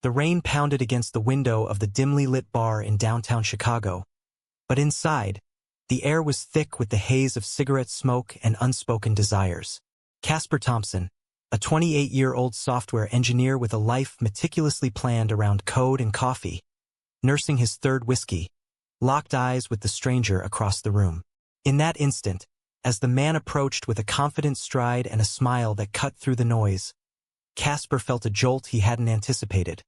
The rain pounded against the window of the dimly lit bar in downtown Chicago, but inside, the air was thick with the haze of cigarette smoke and unspoken desires. Casper Thompson, a 28-year-old software engineer with a life meticulously planned around code and coffee, nursing his third whiskey, locked eyes with the stranger across the room. In that instant, as the man approached with a confident stride and a smile that cut through the noise, Casper felt a jolt he hadn't anticipated.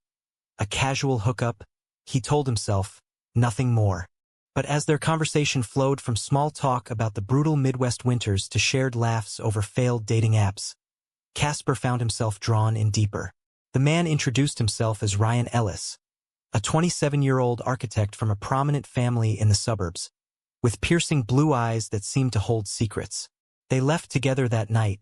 A casual hookup, he told himself, nothing more. But as their conversation flowed from small talk about the brutal Midwest winters to shared laughs over failed dating apps, Casper found himself drawn in deeper. The man introduced himself as Ryan Ellis, a 27-year-old architect from a prominent family in the suburbs, with piercing blue eyes that seemed to hold secrets. They left together that night,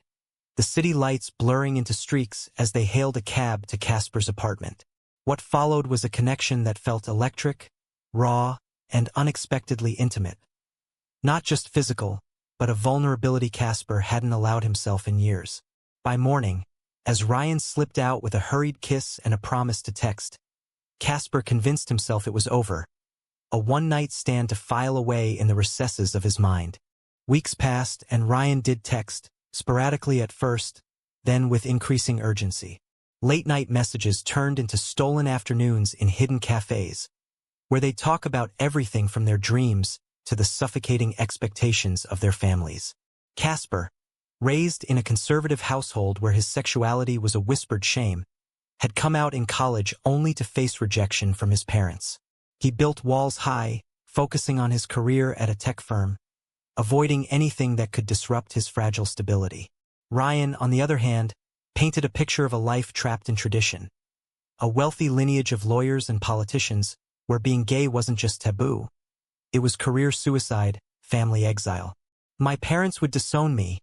the city lights blurring into streaks as they hailed a cab to Casper's apartment. What followed was a connection that felt electric, raw, and unexpectedly intimate. Not just physical, but a vulnerability Casper hadn't allowed himself in years. By morning, as Ryan slipped out with a hurried kiss and a promise to text, Casper convinced himself it was over, a one-night stand to file away in the recesses of his mind. Weeks passed and Ryan did text, sporadically at first, then with increasing urgency. Late-night messages turned into stolen afternoons in hidden cafes, where they talk about everything from their dreams to the suffocating expectations of their families. Casper, raised in a conservative household where his sexuality was a whispered shame, had come out in college only to face rejection from his parents. He built walls high, focusing on his career at a tech firm, avoiding anything that could disrupt his fragile stability. Ryan, on the other hand, painted a picture of a life trapped in tradition, a wealthy lineage of lawyers and politicians, where being gay wasn't just taboo. It was career suicide, family exile. "My parents would disown me,"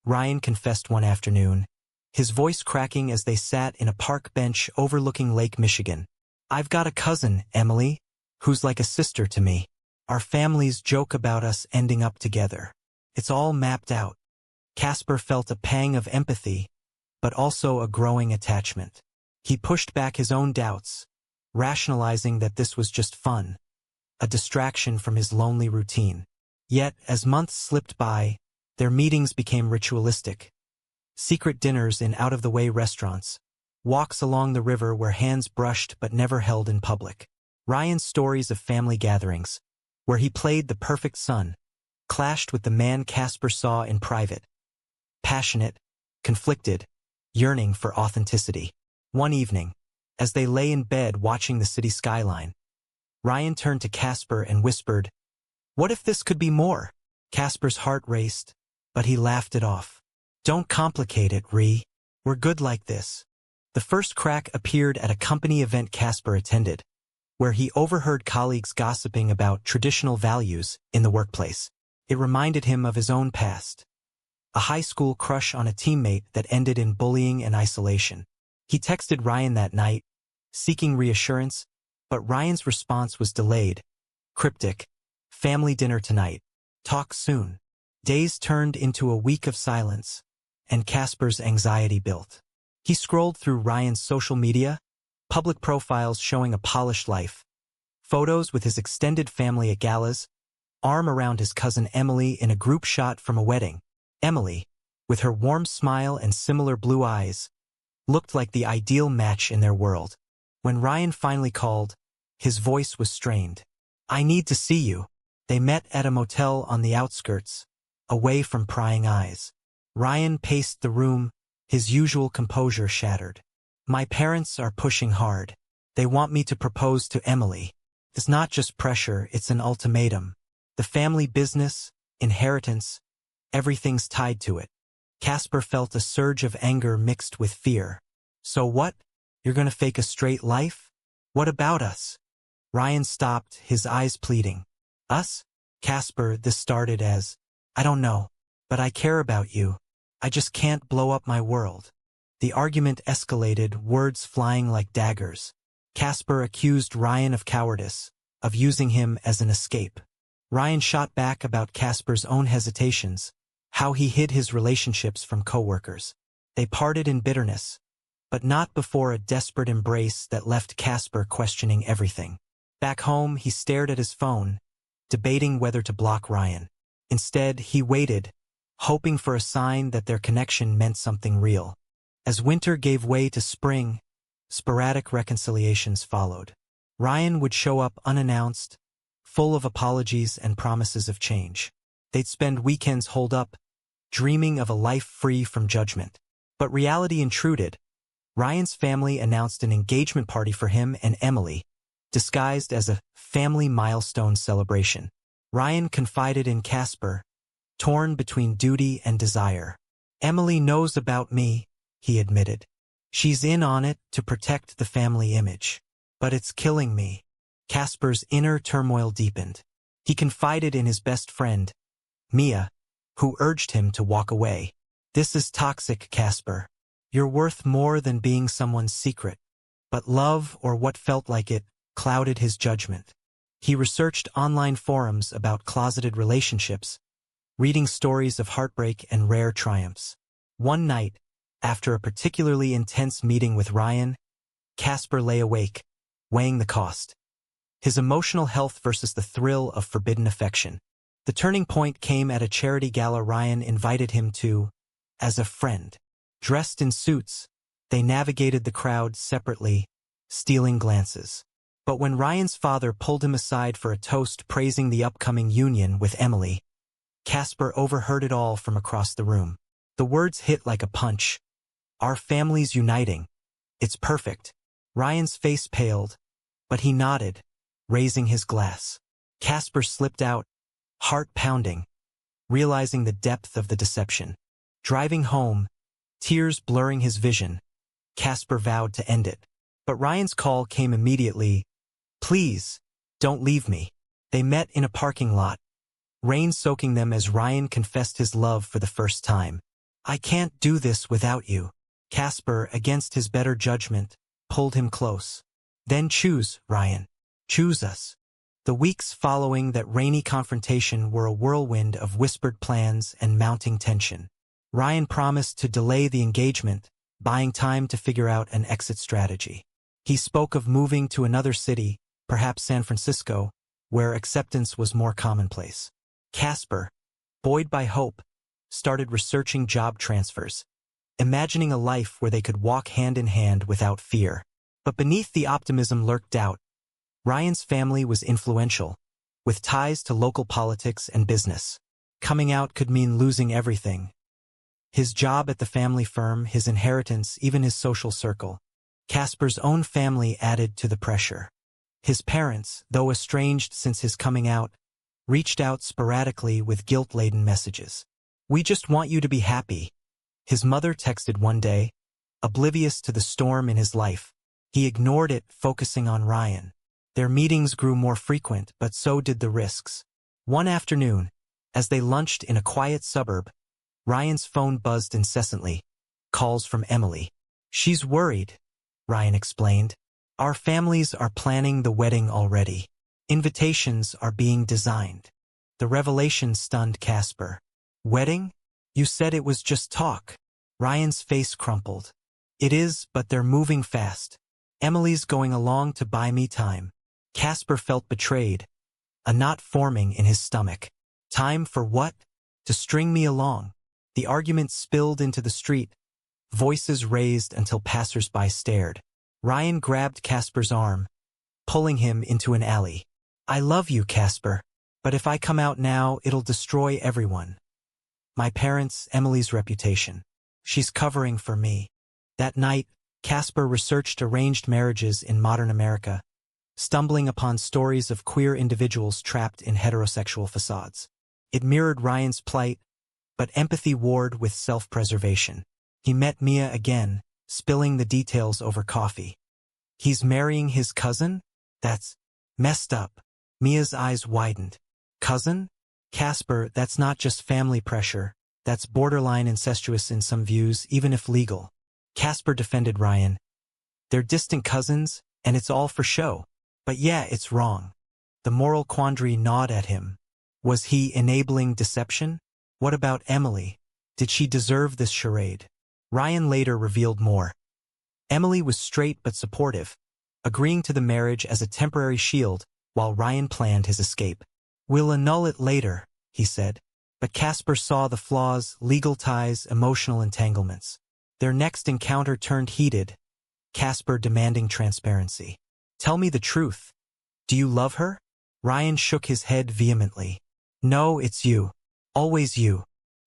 Ryan confessed one afternoon, his voice cracking as they sat in a park bench overlooking Lake Michigan. "I've got a cousin, Emily, who's like a sister to me. Our families joke about us ending up together. It's all mapped out." Casper felt a pang of empathy, but also a growing attachment. He pushed back his own doubts, rationalizing that this was just fun, a distraction from his lonely routine. Yet, as months slipped by, their meetings became ritualistic. Secret dinners in out-of-the-way restaurants, walks along the river where hands brushed but never held in public. Ryan's stories of family gatherings, where he played the perfect son, clashed with the man Casper saw in private. Passionate, conflicted, yearning for authenticity. One evening, as they lay in bed watching the city skyline, Ryan turned to Casper and whispered, "What if this could be more?" Casper's heart raced, but he laughed it off. "Don't complicate it, Ree. We're good like this." The first crack appeared at a company event Casper attended, where he overheard colleagues gossiping about traditional values in the workplace. It reminded him of his own past. A high school crush on a teammate that ended in bullying and isolation. He texted Ryan that night, seeking reassurance, but Ryan's response was delayed. Cryptic. "Family dinner tonight. Talk soon." Days turned into a week of silence, and Casper's anxiety built. He scrolled through Ryan's social media, public profiles showing a polished life, photos with his extended family at galas, arm around his cousin Emily in a group shot from a wedding. Emily, with her warm smile and similar blue eyes, looked like the ideal match in their world. When Ryan finally called, his voice was strained. "I need to see you." They met at a motel on the outskirts, away from prying eyes. Ryan paced the room, his usual composure shattered. "My parents are pushing hard. They want me to propose to Emily. It's not just pressure, it's an ultimatum. The family business, inheritance, everything's tied to it." Casper felt a surge of anger mixed with fear. "So what? You're gonna fake a straight life? What about us?" Ryan stopped, his eyes pleading. "Us?" "Casper," this started as, "I don't know, but I care about you. I just can't blow up my world." The argument escalated, words flying like daggers. Casper accused Ryan of cowardice, of using him as an escape. Ryan shot back about Casper's own hesitations, how he hid his relationships from coworkers. They parted in bitterness, but not before a desperate embrace that left Casper questioning everything. Back home, he stared at his phone, debating whether to block Ryan. Instead, he waited, hoping for a sign that their connection meant something real. As winter gave way to spring, sporadic reconciliations followed. Ryan would show up unannounced, full of apologies and promises of change. They'd spend weekends holed up, dreaming of a life free from judgment. But reality intruded. Ryan's family announced an engagement party for him and Emily, disguised as a family milestone celebration. Ryan confided in Casper, torn between duty and desire. "Emily knows about me," he admitted. "She's in on it to protect the family image. But it's killing me." Casper's inner turmoil deepened. He confided in his best friend, Mia, who urged him to walk away. "This is toxic, Casper. You're worth more than being someone's secret." But love, or what felt like it, clouded his judgment. He researched online forums about closeted relationships, reading stories of heartbreak and rare triumphs. One night, after a particularly intense meeting with Ryan, Casper lay awake, weighing the cost. His emotional health versus the thrill of forbidden affection. The turning point came at a charity gala Ryan invited him to, as a friend. Dressed in suits, they navigated the crowd separately, stealing glances. But when Ryan's father pulled him aside for a toast praising the upcoming union with Emily, Casper overheard it all from across the room. The words hit like a punch. "Our family's uniting. It's perfect." Ryan's face paled, but he nodded, raising his glass. Casper slipped out, heart pounding, realizing the depth of the deception. Driving home, tears blurring his vision, Casper vowed to end it. But Ryan's call came immediately. "Please, don't leave me." They met in a parking lot, rain soaking them as Ryan confessed his love for the first time. "I can't do this without you." Casper, against his better judgment, pulled him close. "Then choose, Ryan. Choose us." The weeks following that rainy confrontation were a whirlwind of whispered plans and mounting tension. Ryan promised to delay the engagement, buying time to figure out an exit strategy. He spoke of moving to another city, perhaps San Francisco, where acceptance was more commonplace. Casper, buoyed by hope, started researching job transfers, imagining a life where they could walk hand in hand without fear. But beneath the optimism lurked doubt. Ryan's family was influential, with ties to local politics and business. Coming out could mean losing everything. His job at the family firm, his inheritance, even his social circle. Casper's own family added to the pressure. His parents, though estranged since his coming out, reached out sporadically with guilt-laden messages. "We just want you to be happy," his mother texted one day, oblivious to the storm in his life. He ignored it, focusing on Ryan. Their meetings grew more frequent, but so did the risks. One afternoon, as they lunched in a quiet suburb, Ryan's phone buzzed incessantly. Calls from Emily. "She's worried," Ryan explained. "Our families are planning the wedding already. Invitations are being designed." The revelation stunned Casper. "Wedding? You said it was just talk." Ryan's face crumpled. "It is, but they're moving fast. Emily's going along to buy me time." Casper felt betrayed, a knot forming in his stomach. "Time for what?" "To string me along." The argument spilled into the street, voices raised until passers-by stared. Ryan grabbed Casper's arm, pulling him into an alley. "I love you, Casper, but if I come out now, it'll destroy everyone. My parents, Emily's reputation. She's covering for me." That night, Casper researched arranged marriages in modern America, stumbling upon stories of queer individuals trapped in heterosexual facades. It mirrored Ryan's plight, but empathy warred with self-preservation. He met Mia again, spilling the details over coffee. "He's marrying his cousin? That's messed up." Mia's eyes widened. "Cousin? Casper, that's not just family pressure. That's borderline incestuous in some views, even if legal." Casper defended Ryan. "They're distant cousins, and it's all for show." "But yeah, it's wrong." The moral quandary gnawed at him. Was he enabling deception? What about Emily? Did she deserve this charade? Ryan later revealed more. Emily was straight but supportive, agreeing to the marriage as a temporary shield while Ryan planned his escape. "We'll annul it later," he said. But Casper saw the flaws, legal ties, emotional entanglements. Their next encounter turned heated, Casper demanding transparency. "Tell me the truth. Do you love her?" Ryan shook his head vehemently. "No, it's you. Always you."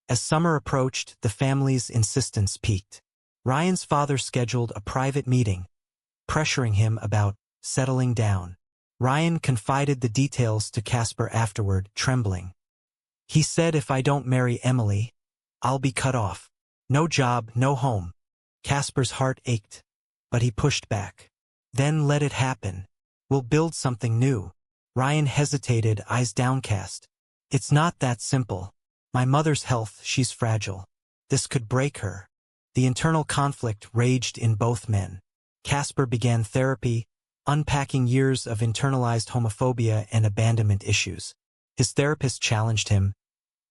As summer approached, the family's insistence peaked. Ryan's father scheduled a private meeting, pressuring him about settling down. Ryan confided the details to Casper afterward, trembling. "He said if I don't marry Emily, I'll be cut off. No job, no home." Casper's heart ached, but he pushed back. "Then let it happen. We'll build something new." Ryan hesitated, eyes downcast. "It's not that simple. My mother's health, she's fragile. This could break her." The internal conflict raged in both men. Casper began therapy, unpacking years of internalized homophobia and abandonment issues. His therapist challenged him,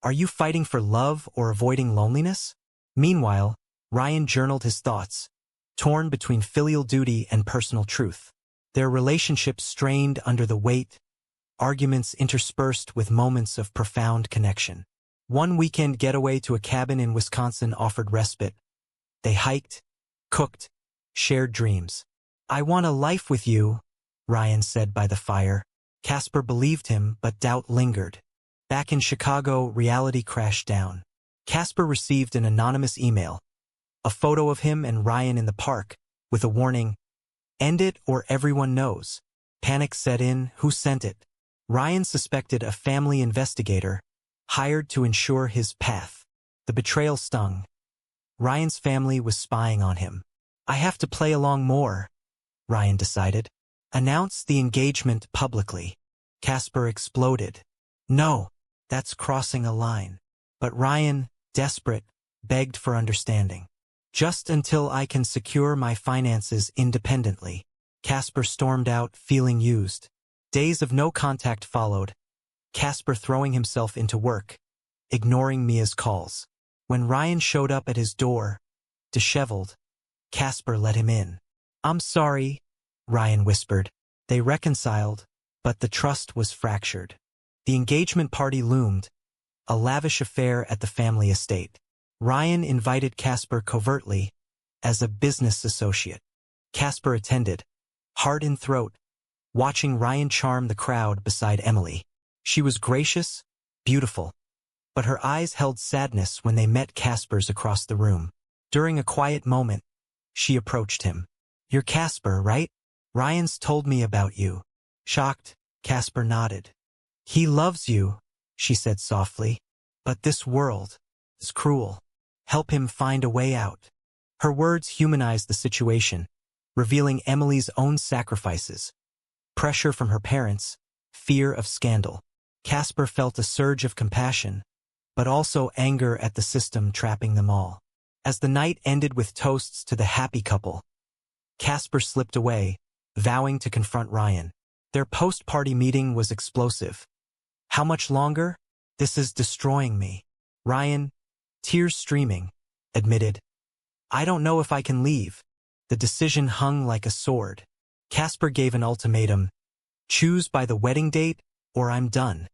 "Are you fighting for love or avoiding loneliness?" Meanwhile, Ryan journaled his thoughts, torn between filial duty and personal truth. Their relationship strained under the weight, arguments interspersed with moments of profound connection. One weekend getaway to a cabin in Wisconsin offered respite. They hiked, cooked, shared dreams. "I want a life with you," Ryan said by the fire. Casper believed him, but doubt lingered. Back in Chicago, reality crashed down. Casper received an anonymous email, a photo of him and Ryan in the park, with a warning, "End it or everyone knows." Panic set in. Who sent it? Ryan suspected a family investigator, hired to ensure his path. The betrayal stung. Ryan's family was spying on him. "I have to play along more," Ryan decided. "Announce the engagement publicly." Casper exploded. "No, that's crossing a line." But Ryan, desperate, begged for understanding. "Just until I can secure my finances independently." Casper stormed out, feeling used. Days of no contact followed, Casper throwing himself into work, ignoring Mia's calls. When Ryan showed up at his door, disheveled, Casper let him in. "I'm sorry," Ryan whispered. They reconciled, but the trust was fractured. The engagement party loomed, a lavish affair at the family estate. Ryan invited Casper covertly, as a business associate. Casper attended, heart in throat, watching Ryan charm the crowd beside Emily. She was gracious, beautiful, but her eyes held sadness when they met Casper's across the room. During a quiet moment, she approached him. "You're Casper, right? Ryan's told me about you." Shocked, Casper nodded. "He loves you," she said softly, "but this world is cruel. Help him find a way out." Her words humanized the situation, revealing Emily's own sacrifices. Pressure from her parents, fear of scandal. Casper felt a surge of compassion, but also anger at the system trapping them all. As the night ended with toasts to the happy couple, Casper slipped away, vowing to confront Ryan. Their post-party meeting was explosive. "How much longer? This is destroying me." Ryan, tears streaming, admitted, "I don't know if I can leave." The decision hung like a sword. Casper gave an ultimatum, "Choose by the wedding date, or I'm done."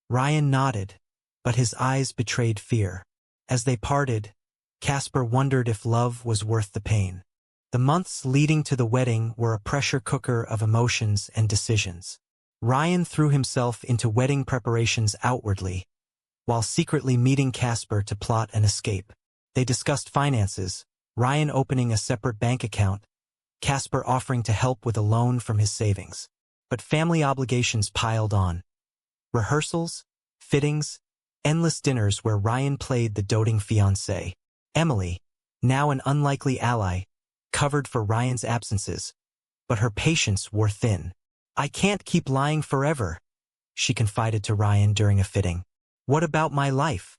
Ryan nodded, but his eyes betrayed fear. As they parted, Casper wondered if love was worth the pain. The months leading to the wedding were a pressure cooker of emotions and decisions. Ryan threw himself into wedding preparations outwardly, while secretly meeting Casper to plot an escape. They discussed finances, Ryan opening a separate bank account, Casper offering to help with a loan from his savings. But family obligations piled on. Rehearsals, fittings, endless dinners where Ryan played the doting fiancé. Emily, now an unlikely ally, covered for Ryan's absences, but her patience wore thin. "I can't keep lying forever," she confided to Ryan during a fitting. "What about my life?"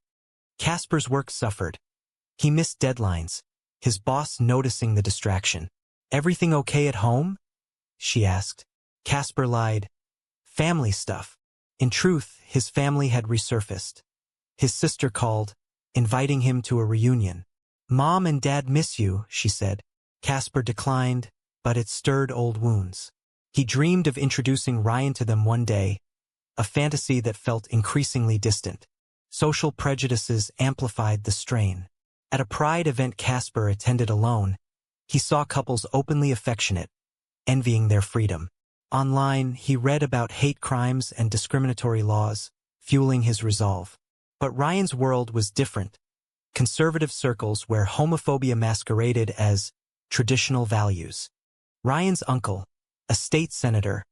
Casper's work suffered. He missed deadlines, his boss noticing the distraction. "Everything okay at home?" she asked. Casper lied. "Family stuff." In truth, his family had resurfaced. His sister called, inviting him to a reunion. "Mom and Dad miss you," she said. Casper declined, but it stirred old wounds. He dreamed of introducing Ryan to them one day, a fantasy that felt increasingly distant. Social prejudices amplified the strain. At a pride event Casper attended alone, he saw couples openly affectionate, envying their freedom. Online, he read about hate crimes and discriminatory laws, fueling his resolve. But Ryan's world was different. Conservative circles where homophobia masqueraded as traditional values. Ryan's uncle, a state senator,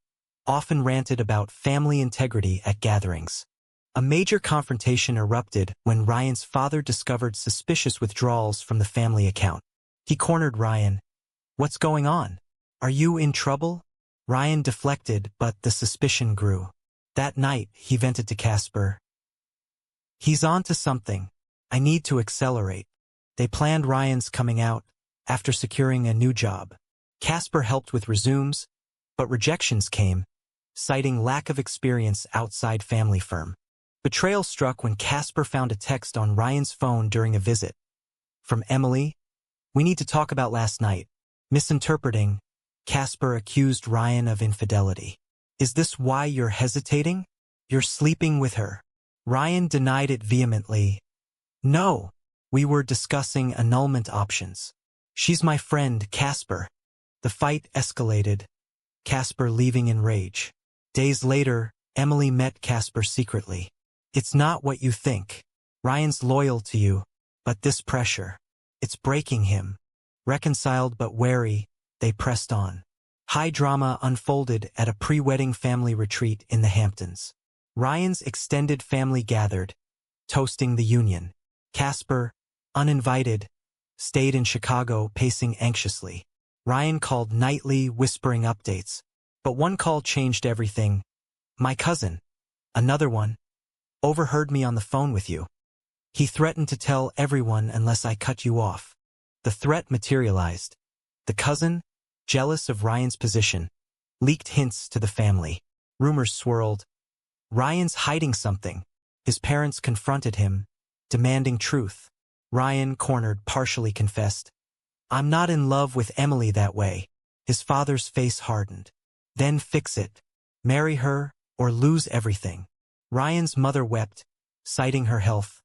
often ranted about family integrity at gatherings. A major confrontation erupted when Ryan's father discovered suspicious withdrawals from the family account. He cornered Ryan. "What's going on? Are you in trouble?" Ryan deflected, but the suspicion grew. That night, he vented to Casper. "He's on to something. I need to accelerate." They planned Ryan's coming out after securing a new job. Casper helped with resumes, but rejections came, citing lack of experience outside family firm. Betrayal struck when Casper found a text on Ryan's phone during a visit. From Emily, "We need to talk about last night." Misinterpreting, Casper accused Ryan of infidelity. "Is this why you're hesitating? You're sleeping with her." Ryan denied it vehemently. "No, we were discussing annulment options. She's my friend, Casper." The fight escalated, Casper leaving in rage. Days later, Emily met Casper secretly. "It's not what you think. Ryan's loyal to you, but this pressure, it's breaking him." Reconciled but wary, they pressed on. High drama unfolded at a pre-wedding family retreat in the Hamptons. Ryan's extended family gathered, toasting the union. Casper, uninvited, stayed in Chicago pacing anxiously. Ryan called nightly, whispering updates. But one call changed everything. "My cousin, another one, overheard me on the phone with you. He threatened to tell everyone unless I cut you off." The threat materialized. The cousin, jealous of Ryan's position, leaked hints to the family. Rumors swirled. "Ryan's hiding something." His parents confronted him, demanding truth. Ryan, cornered, partially confessed. "I'm not in love with Emily that way." His father's face hardened. "Then fix it. Marry her, or lose everything." Ryan's mother wept, citing her health.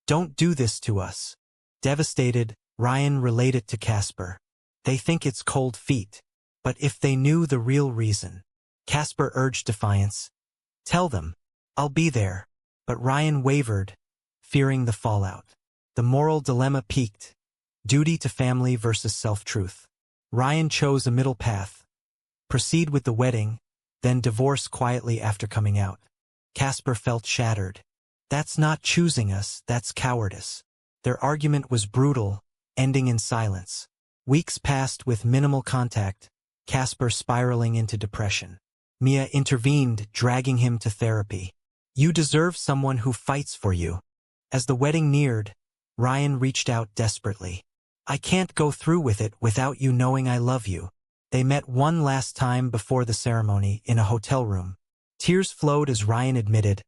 "Don't do this to us." Devastated, Ryan related to Casper. "They think it's cold feet. But if they knew the real reason." Casper urged defiance. "Tell them. I'll be there." But Ryan wavered, fearing the fallout. The moral dilemma peaked. Duty to family versus self-truth. Ryan chose a middle path. Proceed with the wedding, then divorce quietly after coming out. Casper felt shattered. "That's not choosing us, that's cowardice." Their argument was brutal, ending in silence. Weeks passed with minimal contact, Casper spiraling into depression. Mia intervened, dragging him to therapy. "You deserve someone who fights for you." As the wedding neared, Ryan reached out desperately. "I can't go through with it without you knowing I love you." They met one last time before the ceremony in a hotel room. Tears flowed as Ryan admitted,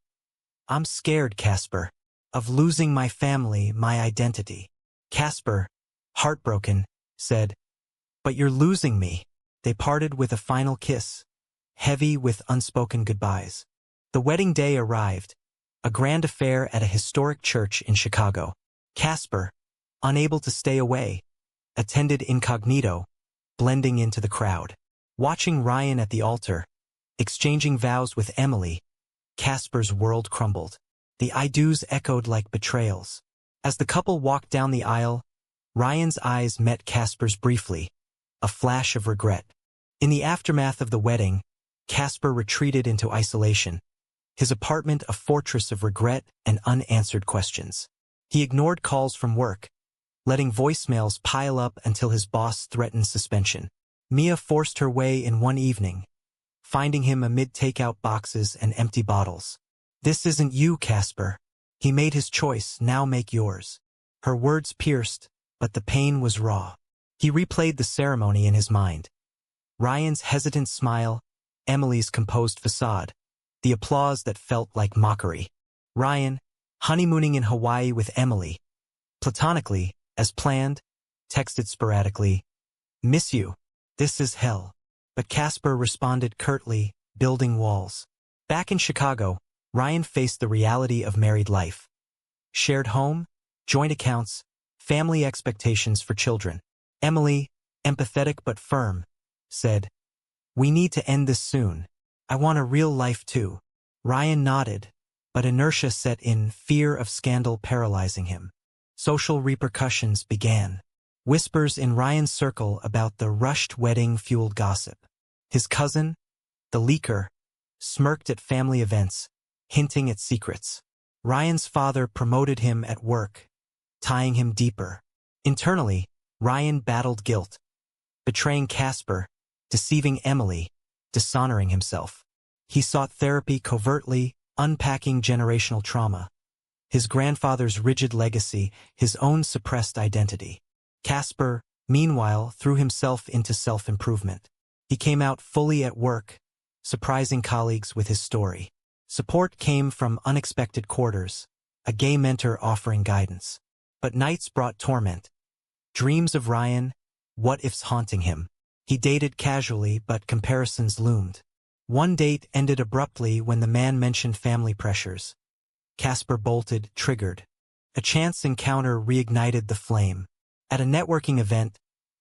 "I'm scared, Casper, of losing my family, my identity." Casper, heartbroken, said, "But you're losing me." They parted with a final kiss, heavy with unspoken goodbyes. The wedding day arrived, a grand affair at a historic church in Chicago. Casper, unable to stay away, attended incognito, blending into the crowd. Watching Ryan at the altar, exchanging vows with Emily, Casper's world crumbled. The I do's echoed like betrayals. As the couple walked down the aisle, Ryan's eyes met Casper's briefly, a flash of regret. In the aftermath of the wedding, Casper retreated into isolation, his apartment a fortress of regret and unanswered questions. He ignored calls from work, letting voicemails pile up until his boss threatened suspension. Mia forced her way in one evening, finding him amid takeout boxes and empty bottles. "This isn't you, Casper. He made his choice, now make yours." Her words pierced, but the pain was raw. He replayed the ceremony in his mind. Ryan's hesitant smile, Emily's composed facade, the applause that felt like mockery. Ryan, honeymooning in Hawaii with Emily, platonically, as planned, texted sporadically, Miss you. This is hell. But Casper responded curtly, building walls. Back in Chicago, Ryan faced the reality of married life. Shared home, joint accounts, family expectations for children. Emily, empathetic but firm, said, "We need to end this soon. I want a real life too." Ryan nodded, but inertia set in, fear of scandal paralyzing him. Social repercussions began. Whispers in Ryan's circle about the rushed wedding fueled gossip. His cousin, the leaker, smirked at family events, hinting at secrets. Ryan's father promoted him at work, tying him deeper. Internally, Ryan battled guilt, betraying Casper, deceiving Emily, dishonoring himself. He sought therapy covertly, unpacking generational trauma. His grandfather's rigid legacy, his own suppressed identity. Casper, meanwhile, threw himself into self-improvement. He came out fully at work, surprising colleagues with his story. Support came from unexpected quarters, a gay mentor offering guidance. But nights brought torment. Dreams of Ryan, what-ifs haunting him. He dated casually, but comparisons loomed. One date ended abruptly when the man mentioned family pressures. Casper bolted, triggered. A chance encounter reignited the flame. At a networking event,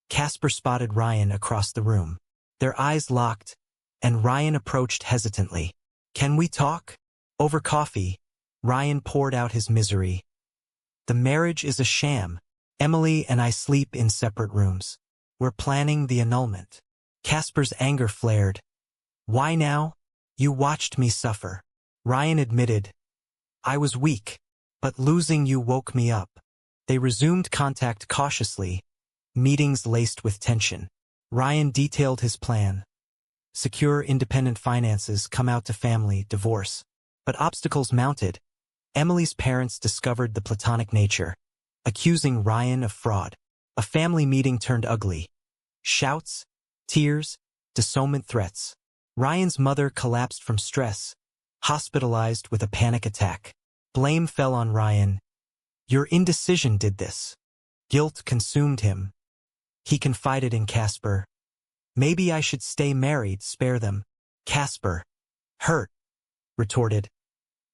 Casper spotted Ryan across the room. Their eyes locked, and Ryan approached hesitantly. "Can we talk?" Over coffee, Ryan poured out his misery. "The marriage is a sham. Emily and I sleep in separate rooms. We're planning the annulment." Casper's anger flared. "Why now? You watched me suffer." Ryan admitted, "I was weak, but losing you woke me up." They resumed contact cautiously, meetings laced with tension. Ryan detailed his plan. Secure independent finances, come out to family, divorce. But obstacles mounted. Emily's parents discovered the platonic nature, accusing Ryan of fraud. A family meeting turned ugly. Shouts, tears, disownment threats. Ryan's mother collapsed from stress, hospitalized with a panic attack. Blame fell on Ryan. "Your indecision did this." Guilt consumed him. He confided in Casper. "Maybe I should stay married, spare them." Casper, hurt, retorted,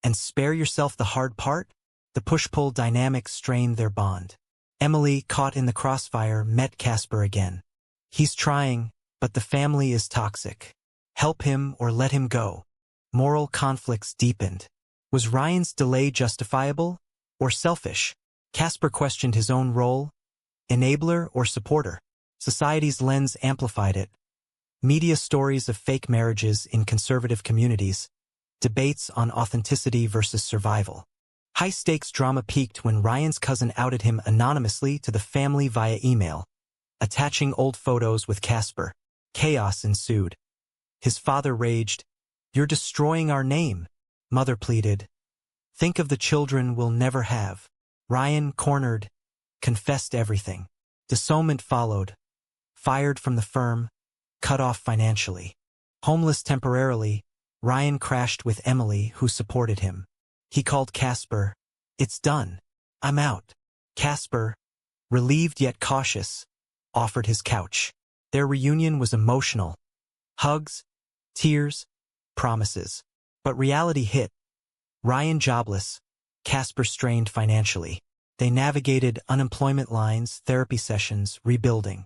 "And spare yourself the hard part?" The push-pull dynamic strained their bond. Emily, caught in the crossfire, met Casper again. "He's trying, but the family is toxic. Help him or let him go." Moral conflicts deepened. Was Ryan's delay justifiable or selfish? Casper questioned his own role, enabler or supporter. Society's lens amplified it. Media stories of fake marriages in conservative communities, debates on authenticity versus survival. High-stakes drama peaked when Ryan's cousin outed him anonymously to the family via email, attaching old photos with Casper. Chaos ensued. His father raged, "You're destroying our name." Mother pleaded, "Think of the children we'll never have." Ryan, cornered, confessed everything. Disownment followed. Fired from the firm, cut off financially. Homeless temporarily, Ryan crashed with Emily, who supported him. He called Casper. "It's done. I'm out." Casper, relieved yet cautious, offered his couch. Their reunion was emotional. Hugs, tears, promises. But reality hit. Ryan jobless, Casper strained financially. They navigated unemployment lines, therapy sessions, rebuilding.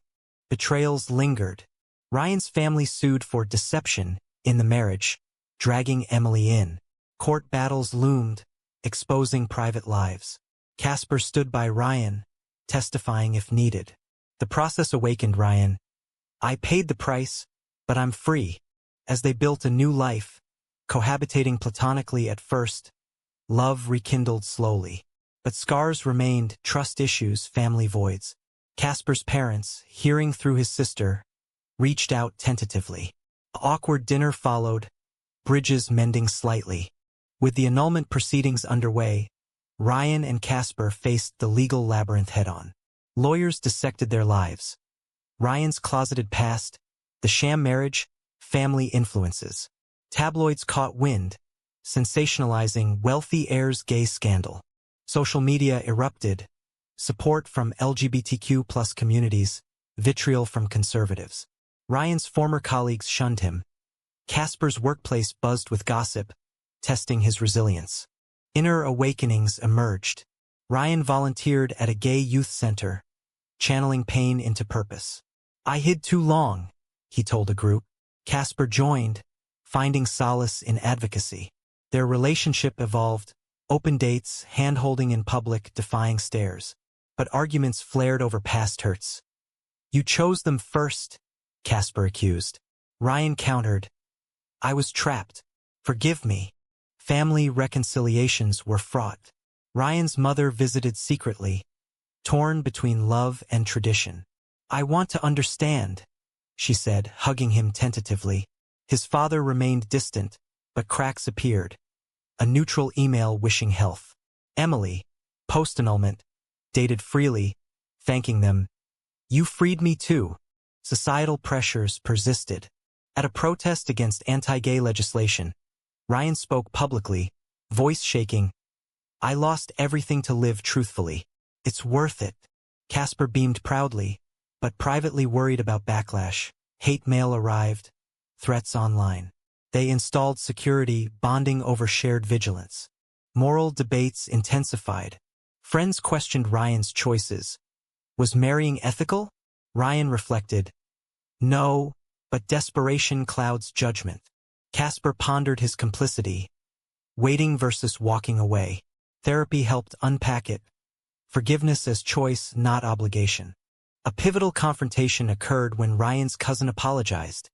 Betrayals lingered. Ryan's family sued for deception in the marriage, dragging Emily in. Court battles loomed, exposing private lives. Casper stood by Ryan, testifying if needed. The process awakened Ryan. "I paid the price, but I'm free." As they built a new life, cohabitating platonically at first, love rekindled slowly. But scars remained, trust issues, family voids. Casper's parents, hearing through his sister, reached out tentatively. An awkward dinner followed, bridges mending slightly. With the annulment proceedings underway, Ryan and Casper faced the legal labyrinth head-on. Lawyers dissected their lives. Ryan's closeted past, the sham marriage, family influences. Tabloids caught wind, sensationalizing wealthy heir's gay scandal. Social media erupted. Support from LGBTQ+ communities vitriol from conservatives. Ryan's former colleagues shunned him. Casper's workplace buzzed with gossip, testing his resilience. Inner awakenings emerged. Ryan volunteered at a gay youth center, channeling pain into purpose. "I hid too long," he told a group. Casper joined, finding solace in advocacy. Their relationship evolved, open dates, hand-holding in public, defying stares. But arguments flared over past hurts. "You chose them first," Casper accused. Ryan countered, "I was trapped. Forgive me." Family reconciliations were fraught. Ryan's mother visited secretly, torn between love and tradition. "I want to understand," she said, hugging him tentatively. His father remained distant, but cracks appeared. A neutral email wishing health. Emily, post-annulment, dated freely, thanking them. "You freed me too." Societal pressures persisted. At a protest against anti-gay legislation, Ryan spoke publicly, voice shaking. "I lost everything to live truthfully. It's worth it." Casper beamed proudly, but privately worried about backlash. Hate mail arrived, threats online. They installed security, bonding over shared vigilance. Moral debates intensified. Friends questioned Ryan's choices. Was marrying ethical? Ryan reflected. No, but desperation clouds judgment. Casper pondered his complicity. Waiting versus walking away. Therapy helped unpack it. Forgiveness as choice, not obligation. A pivotal confrontation occurred when Ryan's cousin apologized.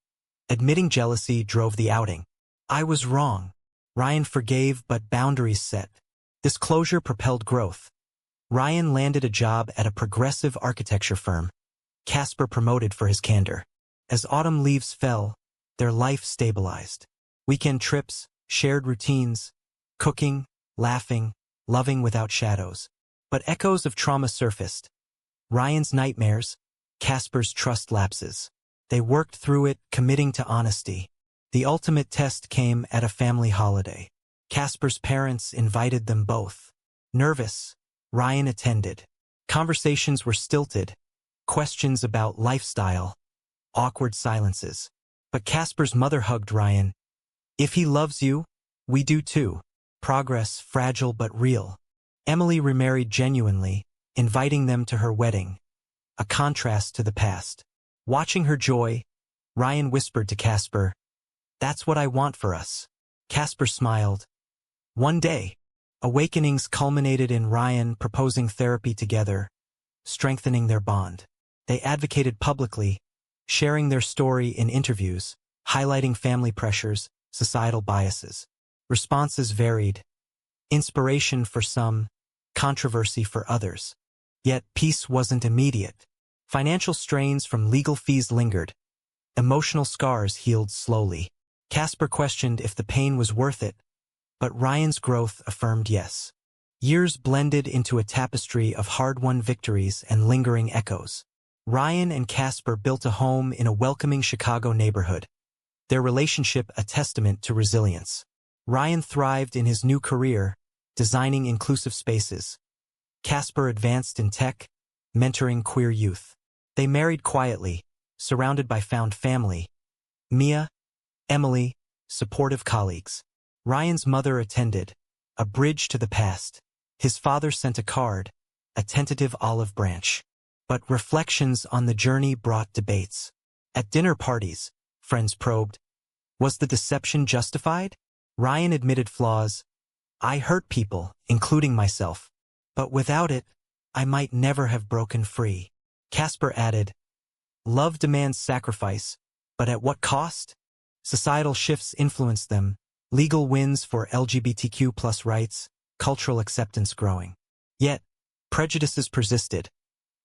Admitting jealousy drove the outing. "I was wrong." Ryan forgave, but boundaries set. This closure propelled growth. Ryan landed a job at a progressive architecture firm. Casper promoted for his candor. As autumn leaves fell, their life stabilized. Weekend trips, shared routines, cooking, laughing, loving without shadows. But echoes of trauma surfaced. Ryan's nightmares, Casper's trust lapses. They worked through it, committing to honesty. The ultimate test came at a family holiday. Casper's parents invited them both. Nervous, Ryan attended. Conversations were stilted, questions about lifestyle, awkward silences. But Casper's mother hugged Ryan. "If he loves you, we do too." Progress, fragile but real. Emily remarried genuinely, inviting them to her wedding, a contrast to the past. Watching her joy, Ryan whispered to Casper, "That's what I want for us." Casper smiled. One day, awakenings culminated in Ryan proposing therapy together, strengthening their bond. They advocated publicly, sharing their story in interviews, highlighting family pressures, societal biases. Responses varied. Inspiration for some, controversy for others. Yet peace wasn't immediate. Financial strains from legal fees lingered. Emotional scars healed slowly. Casper questioned if the pain was worth it, but Ryan's growth affirmed yes. Years blended into a tapestry of hard-won victories and lingering echoes. Ryan and Casper built a home in a welcoming Chicago neighborhood, their relationship a testament to resilience. Ryan thrived in his new career, designing inclusive spaces. Casper advanced in tech, mentoring queer youth. They married quietly, surrounded by found family. Mia, Emily, supportive colleagues. Ryan's mother attended, a bridge to the past. His father sent a card, a tentative olive branch. But reflections on the journey brought debates. At dinner parties, friends probed. Was the deception justified? Ryan admitted flaws. "I hurt people, including myself. But without it, I might never have broken free." Casper added, "Love demands sacrifice, but at what cost?" Societal shifts influenced them, legal wins for LGBTQ+ rights, cultural acceptance growing. Yet, prejudices persisted.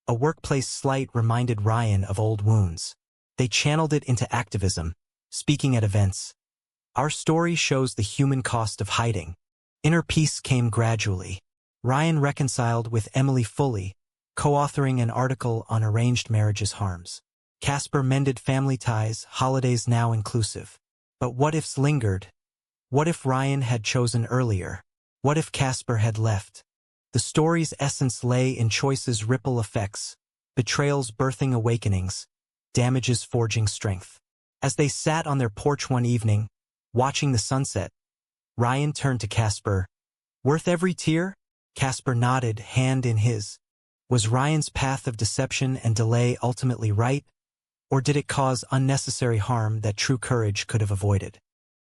A workplace slight reminded Ryan of old wounds. They channeled it into activism, speaking at events. Our story shows the human cost of hiding. Inner peace came gradually. Ryan reconciled with Emily fully, co-authoring an article on arranged marriage's harms. Casper mended family ties, holidays now inclusive. But what ifs lingered? What if Ryan had chosen earlier? What if Casper had left? The story's essence lay in choices' ripple effects, betrayals birthing awakenings, damages forging strength. As they sat on their porch one evening, watching the sunset, Ryan turned to Casper. "Worth every tear?" Casper nodded, hand in his. Was Ryan's path of deception and delay ultimately right, or did it cause unnecessary harm that true courage could have avoided?